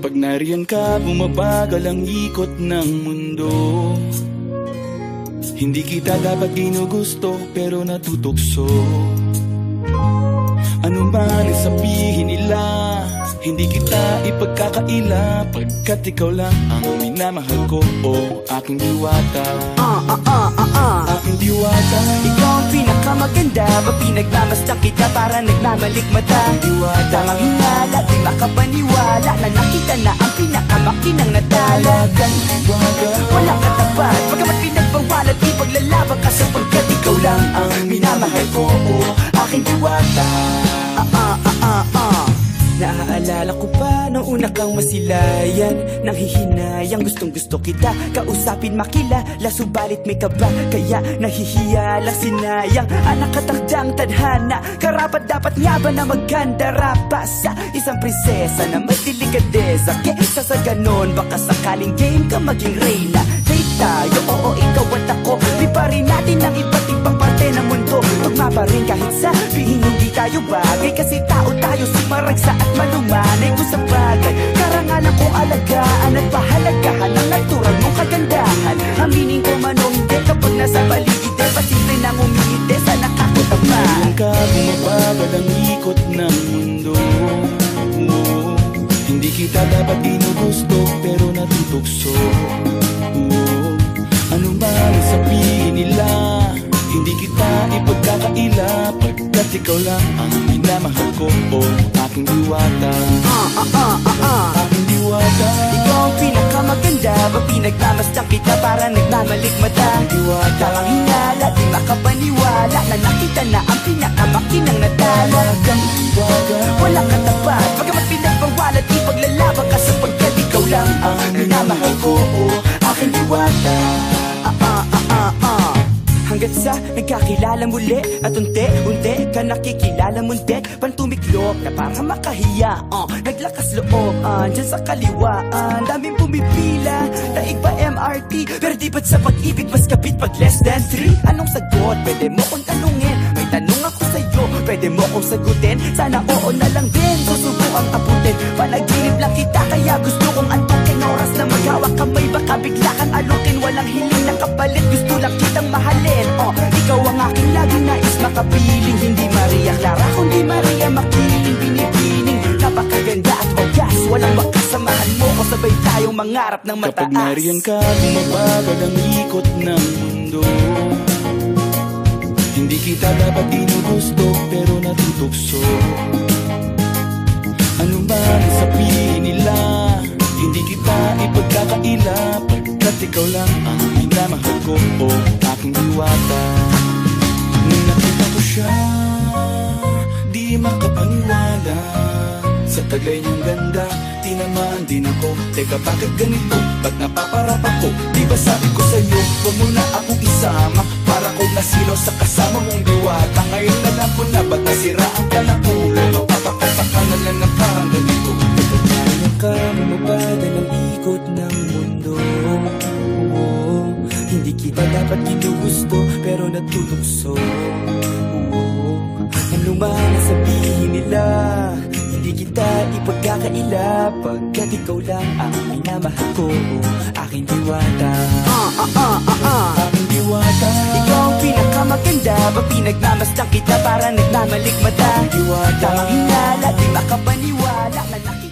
Kapag nariyan ka, bumabagal ang ikot ng mundo. Hindi kita dapat ginugusto, pero natutukso. Ano man ang sabihin nila, hindi kita ipagkakaila, pagkat ikaw lang ang minamahal ko, o aking diwata. Aking diwata. Ikaw ang pinakamaganda, pag pinagmamasdan kita para nagmamalikmata. Diwata. Tamang hinala, di makapaniwala na nakita na ang pinakamakinang natala. Talagang diwata. Walang katapat, pagkamat pinagbawalat, ipaglalaban ka sapagkat ikaw lang ang minamahal ko, o aking diwata. Naaalala ko pa nung una kang masilayan, nang hihinayang gustong gusto kita kausapin, makilala, subalit may kaba, kaya nahihiya lang sinayang. Anak katakdang tadhana, karapat dapat nga ba na maganda rapa sa isang prinsesa na may delikadeza? Kesa sa ganon, baka sakaling game ka maging reyna. Date tayo, oo ikaw at ako, di pa rin natin ang iba't ibang parte ng mundo. Tugma pa rin kahit sabihin hindi tayo bagay, kasi tao tayo, sumaragsa at malumanay ko sa bagay. Karangalan kong alagaan at pahalagahan ang natural mong kagandahan. Aminin ko man o hindi, kapag nasa paligid ay pasimple nang umingiti sa nakakutama. Nariyan ka, bumabagal ang ikot ng mundo. Hindi kita dapat ginugusto, pero natutukso. Ano man ang sabihin nila, hindi kita ipagkakaila, pagkat ikaw lang ang minamahal ko, o aking diwata. Aking diwata. Ikaw ang pinakamaganda, pag pinagmamasdan kita para nagmamalikmata. Diwata. Tamang hinala, di makapaniwala na nakita na ang pinakamakinang natala. Talagang diwata. Walang katapat, pagkamat pinagbawalat, ipaglalaban ka sapagkat ikaw lang ang minamahal ko, o aking diwata. Hanggat sa nagkakilala muli at unti-unti ka nakikilala munti, pantumiklop na para makahiya, naglakas loob, dyan sa kaliwaan daming pumipila, daig pa MRT, pero di ba't sa pag-ibig mas kapit pag less than 3? Anong sagot? Pwede mo kong tanungin, may tanong ako sa'yo, pwede mo kong sagutin, sana oo na lang din, susubukang abutin. Panaginip lang kita, kaya gusto kong antukin, oras na maghawak kamay, baka bigla kang alukin. Walang hiling na kapalit, gusto lang kitang mahalin. Ikaw ang aking laging nais makapiling, hindi Maria Clara kundi Maria Makiling. Binibining, napakaganda at wagas, walang makasamahan mo ko, sabay tayong mangarap ng mataas. Kapag nariyan ka, bumabagal ang ikot ng mundo. Hindi kita dapat ginugusto, pero natutukso. Ano man ang sabihin nila, hindi kita ipagkakaila, pagkat ikaw lang ang minamahal ko, o aking diwata. Nung nakita ko siya, di makapaniwala, sa taglay niyang ganda, tinamaan din ako. Teka, bakit ganito? Ba't napaparap ako? Di ba sabi ko sa'yo, huwag mo na akong isama, para kong nasilaw sa kasama mong diwata. Ngayon alam ko na, ba't nasiraan ka ng ulo? Mapapakasakan na lang ng parang ganito. Nariyan ka, bumabagal ang ikot ng mundo. Hindi kita dapat ginugusto, pero natutukso. Ano man ang sabihin nila, hindi kita ipagkakaila, pagkat ikaw lang ang minamahal ko, aking diwata. Aking diwata. Ikaw ang pinakamaganda, pag pinagmamasdan kita para nagmamalikmata. Diwata. Tamang hinala, di makapaniwala na nakita